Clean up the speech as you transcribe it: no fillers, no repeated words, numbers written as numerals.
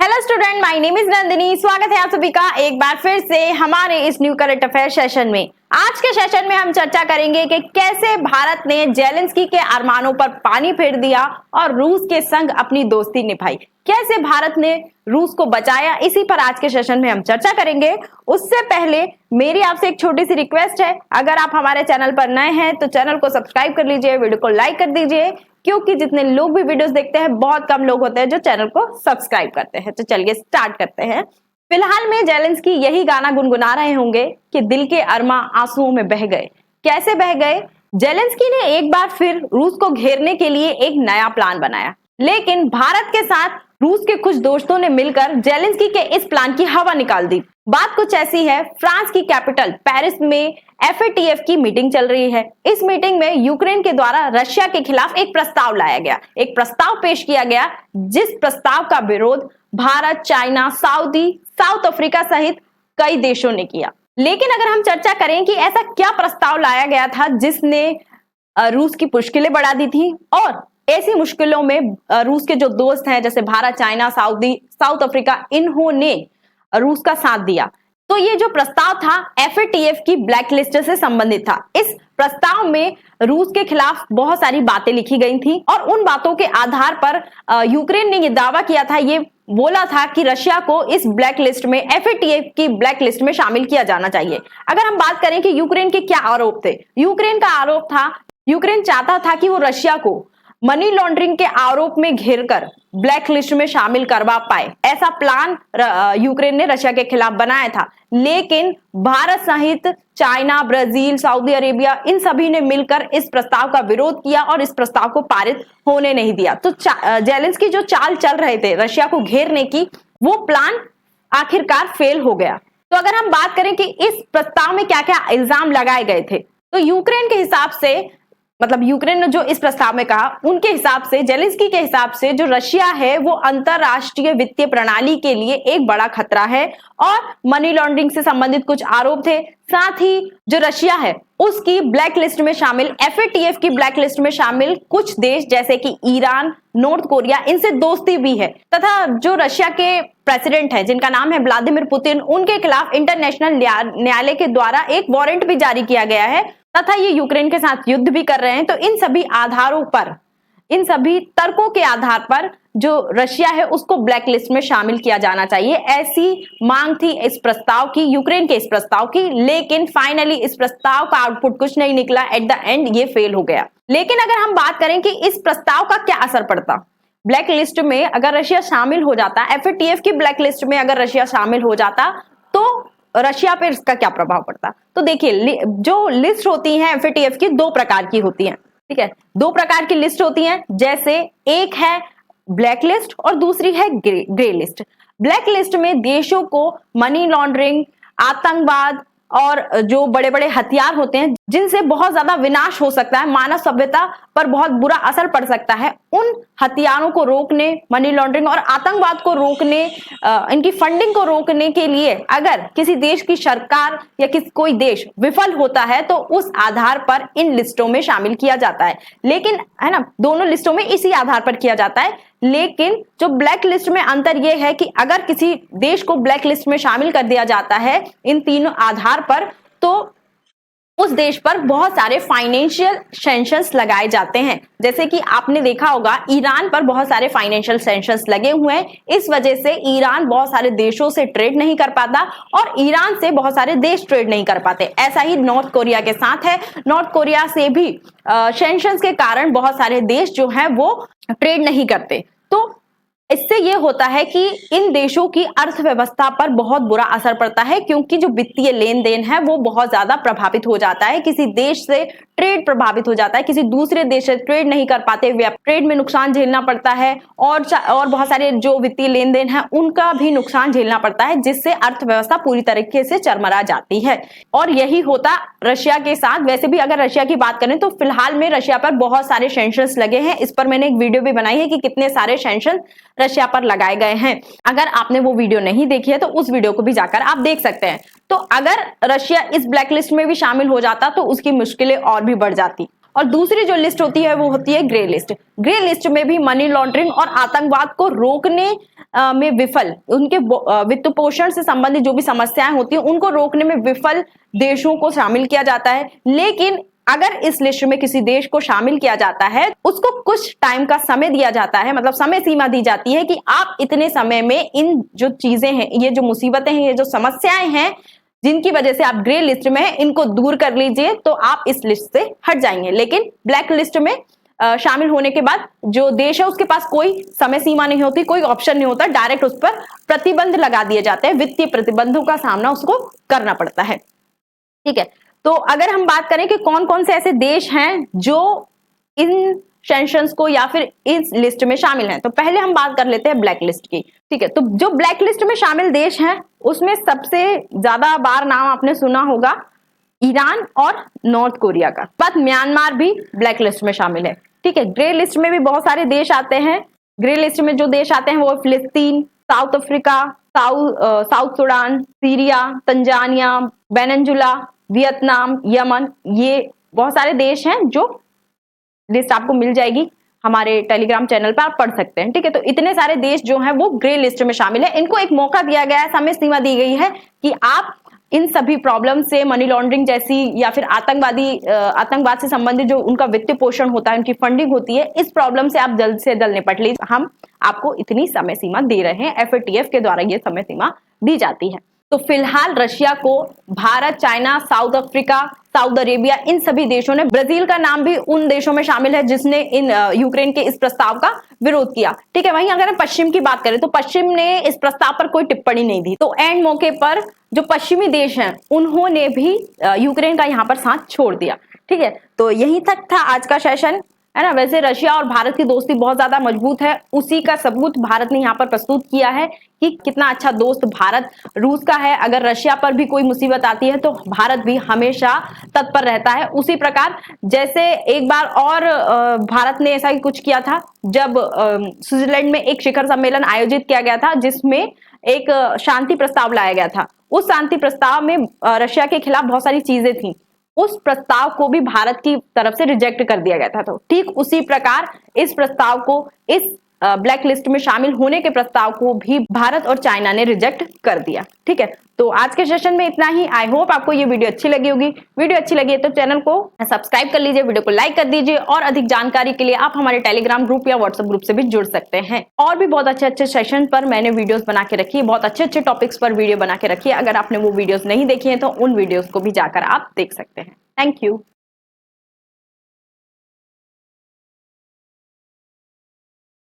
Hello student, my name is Nandini. स्वागत है आप सभी का एक बार फिर से हमारे इस न्यू करंट अफेयर सेशन में। आज के सेशन में हम चर्चा करेंगे कि कैसे भारत ने जेलेंस्की के अरमानों पर पानी फेर दिया और रूस के संग अपनी दोस्ती निभाई। कैसे भारत ने रूस को बचाया, इसी पर आज के सेशन में हम चर्चा करेंगे। उससे पहले मेरी आपसे एक छोटी सी रिक्वेस्ट है, अगर आप हमारे चैनल पर नए हैं तो चैनल को सब्सक्राइब कर लीजिए, वीडियो को लाइक कर दीजिए, क्योंकि जितने लोग भी वीडियोस देखते हैं बहुत कम लोग होते हैं जो चैनल को सब्सक्राइब करते हैं। तो चलिए स्टार्ट करते हैं। फिलहाल में जेलेंस्की यही गाना गुनगुना रहे होंगे कि दिल के अरमा आंसुओं में बह गए। कैसे बह गए? जेलेंस्की ने एक बार फिर रूस को घेरने के लिए एक नया प्लान बनाया, लेकिन भारत के साथ रूस के कुछ दोस्तों ने मिलकर जेलेंस्की के इस प्लान की हवा निकाल दी। बात कुछ ऐसी है, फ्रांस की कैपिटल पेरिस में FATF की मीटिंग चल रही है। इस मीटिंग में यूक्रेन के द्वारा रशिया के खिलाफ एक प्रस्ताव लाया गया, एक प्रस्ताव पेश किया गया, जिस प्रस्ताव का विरोध Bharat, China, Saudi, south Africa सहित कई देशों ने किया। लेकिन अगर हम चर्चा करें कि ऐसा क्या प्रस्ताव लाया गया था जिसने रूस की मुश्किलें बढ़ा दी थी, और ऐसी मुश्किलों में रूस के जो दोस्त हैं जैसे Bharat, China, Saudi, south Africa, इन्होंने रूस का साथ दिया। तो ये जो प्रस्ताव था FATF की ब्लैक लिस्ट से संबंधित था। इस प्रस्ताव में रूस के खिलाफ बहुत सारी बातें लिखी गई थी और उन बातों के आधार पर यूक्रेन ने ये दावा किया था, ये बोला था कि रशिया को इस ब्लैक लिस्ट में, FATF की ब्लैक लिस्ट में शामिल किया जाना चाहिए। अगर हम बात करें कि यूक्रेन के क्या आरोप थे, यूक्रेन का आरोप था, यूक्रेन चाहता था कि वो रशिया को मनी लॉन्ड्रिंग के आरोप में घेरकर ब्लैक लिस्ट में शामिल करवा पाए। ऐसा प्लान यूक्रेन ने रशिया के खिलाफ बनाया था, लेकिन भारत सहित चाइना, ब्राजील, सऊदी अरेबिया, इन सभी ने मिलकर इस प्रस्ताव का विरोध किया और इस प्रस्ताव को पारित होने नहीं दिया। तो जेलेंस्की जो चाल चल रहे थे रशिया को घेरने की, वो प्लान आखिरकार फेल हो गया। तो अगर हम बात करें कि इस प्रस्ताव में क्या क्या इल्जाम लगाए गए थे, तो यूक्रेन के हिसाब से, मतलब यूक्रेन ने जो इस प्रस्ताव में कहा, उनके हिसाब से, जेलेंस्की के हिसाब से, जो रशिया है वो अंतरराष्ट्रीय वित्तीय प्रणाली के लिए एक बड़ा खतरा है और मनी लॉन्ड्रिंग से संबंधित कुछ आरोप थे। साथ ही जो रशिया है उसकी ब्लैक लिस्ट में शामिल, FATF की ब्लैक लिस्ट में शामिल कुछ देश जैसे कि ईरान, नॉर्थ कोरिया, इनसे दोस्ती भी है, तथा जो रशिया के प्रेसिडेंट है जिनका नाम है व्लादिमीर पुतिन, उनके खिलाफ इंटरनेशनल न्यायालय के द्वारा एक वारंट भी जारी किया गया है, तथा ये यूक्रेन के साथ युद्ध भी कर रहे हैं। तो इन सभी आधारों पर, इन सभी तर्कों के आधार पर जो रशिया है उसको ब्लैक लिस्ट में शामिल किया जाना चाहिए, ऐसी मांग थी इस प्रस्ताव की, यूक्रेन के इस प्रस्ताव की। लेकिन फाइनली इस प्रस्ताव का आउटपुट कुछ नहीं निकला, एट द एंड ये फेल हो गया। लेकिन अगर हम बात करें कि इस प्रस्ताव का क्या असर पड़ता, ब्लैक लिस्ट में अगर रशिया शामिल हो जाता, FATF की ब्लैक लिस्ट में अगर रशिया शामिल हो जाता, तो रशिया पे इसका क्या प्रभाव पड़ता। तो देखिए, जो लिस्ट होती है FATF की, दो प्रकार की होती है, ठीक है, दो प्रकार की लिस्ट होती है। जैसे एक है ब्लैक लिस्ट और दूसरी है ग्रे लिस्ट। ब्लैक लिस्ट में देशों को मनी लॉन्ड्रिंग, आतंकवाद और जो बड़े बड़े हथियार होते हैं जिनसे बहुत ज्यादा विनाश हो सकता है, मानव सभ्यता पर बहुत बुरा असर पड़ सकता है, उन हथियारों को रोकने, मनी लॉन्ड्रिंग और आतंकवाद को रोकने, इनकी फंडिंग को रोकने के लिए अगर किसी देश की सरकार या कोई देश विफल होता है तो उस आधार पर इन लिस्टों में शामिल किया जाता है। लेकिन है ना, दोनों लिस्टों में इसी आधार पर किया जाता है। लेकिन जो ब्लैक लिस्ट में अंतर यह है कि अगर किसी देश को ब्लैक लिस्ट में शामिल कर दिया जाता है इन तीनों आधार पर, तो उस देश पर बहुत सारे फाइनेंशियल सैंक्शंस लगाए जाते हैं। जैसे कि आपने देखा होगा ईरान पर बहुत सारे फाइनेंशियल सैंक्शंस लगे हुए हैं। इस वजह से ईरान बहुत सारे देशों से ट्रेड नहीं कर पाता और ईरान से बहुत सारे देश ट्रेड नहीं कर पाते। ऐसा ही नॉर्थ कोरिया के साथ है, नॉर्थ कोरिया से भी सैंक्शंस के कारण बहुत सारे देश जो हैं वो ट्रेड नहीं करते। तो इससे यह होता है कि इन देशों की अर्थव्यवस्था पर बहुत बुरा असर पड़ता है, क्योंकि जो वित्तीय लेन देन है वो बहुत ज्यादा प्रभावित हो जाता है। किसी देश से ट्रेड प्रभावित हो जाता है, किसी दूसरे देश से ट्रेड नहीं कर पाते, ट्रेड में नुकसान झेलना पड़ता है और बहुत सारे जो वित्तीय लेन देन है उनका भी नुकसान झेलना पड़ता है, जिससे अर्थव्यवस्था पूरी तरीके से चरमरा जाती है। और यही होता रशिया के साथ। वैसे भी अगर रशिया की बात करें तो फिलहाल में रशिया पर बहुत सारे सैंक्शंस लगे हैं। इस पर मैंने एक वीडियो भी बनाई है कि कितने सारे सैंक्शन रशिया पर लगाए गए हैं। अगर आपने वो वीडियो नहीं देखी है तो उस वीडियो को भी जाकर आप देख सकते हैं। तो अगर रशिया इस ब्लैकलिस्ट में भी शामिल हो जाता तो उसकी मुश्किलें और भी बढ़ जाती। और दूसरी जो लिस्ट होती है वो होती है ग्रे लिस्ट। ग्रे लिस्ट में भी मनी लॉन्ड्रिंग और आतंकवाद को रोकने में विफल, उनके वित्त पोषण से संबंधित जो भी समस्याएं होती हैं उनको रोकने में विफल देशों को शामिल किया जाता है। लेकिन अगर इस लिस्ट में किसी देश को शामिल किया जाता है, उसको कुछ टाइम का समय दिया जाता है, मतलब समय सीमा दी जाती है कि आप इतने समय में इन जो चीजें हैं, ये जो मुसीबतें हैं, ये जो समस्याएं हैं जिनकी वजह से आप ग्रे लिस्ट में हैं, इनको दूर कर लीजिए तो आप इस लिस्ट से हट जाएंगे। लेकिन ब्लैक लिस्ट में शामिल होने के बाद जो देश है उसके पास कोई समय सीमा नहीं होती, कोई ऑप्शन नहीं होता, डायरेक्ट उस पर प्रतिबंध लगा दिए जाते हैं, वित्तीय प्रतिबंधों का सामना उसको करना पड़ता है। ठीक है, तो अगर हम बात करें कि कौन कौन से ऐसे देश हैं जो इन सैंक्शंस को या फिर इस लिस्ट में शामिल हैं, तो पहले हम बात कर लेते हैं ब्लैक लिस्ट की। ठीक है, तो जो ब्लैक लिस्ट में शामिल देश हैं उसमें सबसे ज्यादा बार नाम आपने सुना होगा ईरान और नॉर्थ कोरिया का। बाद साथ भी ब्लैक लिस्ट में शामिल है। ठीक है, ग्रे लिस्ट में भी बहुत सारे देश आते हैं। ग्रे लिस्ट में जो देश आते हैं वो फिलिस्तीन, south Africa, south Sudan, Syria, Tanzania, Venezuela, Vietnam, Yemen, ये बहुत सारे देश हैं जो लिस्ट आपको मिल जाएगी हमारे टेलीग्राम चैनल पर, आप पढ़ सकते हैं। ठीक है, तो इतने सारे देश जो हैं वो ग्रे लिस्ट में शामिल है। इनको एक मौका दिया गया है, समय सीमा दी गई है कि आप इन सभी प्रॉब्लम से, मनी लॉन्ड्रिंग जैसी या फिर आतंकवाद से संबंधित जो उनका वित्तीय पोषण होता है, उनकी फंडिंग होती है, इस प्रॉब्लम से आप जल्द से जल्द निपट लीजिए। हम आपको इतनी समय सीमा दे रहे हैं, FATF के द्वारा ये समय सीमा दी जाती है। तो फिलहाल रशिया को Bharat, China, South Africa, Saudi Arabia, इन सभी देशों ने, ब्राजील का नाम भी उन देशों में शामिल है जिसने इन यूक्रेन के इस प्रस्ताव का विरोध किया। ठीक है, वहीं अगर हम पश्चिम की बात करें तो पश्चिम ने इस प्रस्ताव पर कोई टिप्पणी नहीं दी। तो एंड मौके पर जो पश्चिमी देश हैं उन्होंने भी यूक्रेन का यहाँ पर साथ छोड़ दिया। ठीक है, तो यहीं तक था आज का सेशन, है ना। वैसे रशिया और भारत की दोस्ती बहुत ज्यादा मजबूत है, उसी का सबूत भारत ने यहाँ पर प्रस्तुत किया है कि कितना अच्छा दोस्त भारत रूस का है। अगर रशिया पर भी कोई मुसीबत आती है तो भारत भी हमेशा तत्पर रहता है। उसी प्रकार जैसे एक बार और भारत ने ऐसा ही कुछ किया था जब स्विट्जरलैंड में एक शिखर सम्मेलन आयोजित किया गया था जिसमें एक शांति प्रस्ताव लाया गया था। उस शांति प्रस्ताव में रशिया के खिलाफ बहुत सारी चीजें थी, उस प्रस्ताव को भी भारत की तरफ से रिजेक्ट कर दिया गया था। तो ठीक उसी प्रकार इस प्रस्ताव को, इस ब्लैक लिस्ट में शामिल होने के प्रस्ताव को भी भारत और चाइना ने रिजेक्ट कर दिया। ठीक है, तो आज के सेशन में इतना ही। आई होप आपको ये वीडियो अच्छी लगी होगी। वीडियो अच्छी लगी है तो चैनल को सब्सक्राइब कर लीजिए, वीडियो को लाइक कर दीजिए, और अधिक जानकारी के लिए आप हमारे टेलीग्राम ग्रुप या व्हाट्सएप ग्रुप से भी जुड़ सकते हैं। और भी बहुत अच्छे अच्छे सेशन पर मैंने वीडियोस बना के रखी है, बहुत अच्छे अच्छे टॉपिक्स पर वीडियो बना के रखी है। अगर आपने वो वीडियोस नहीं देखी है तो उन वीडियोस को भी जाकर आप देख सकते हैं। Thank you.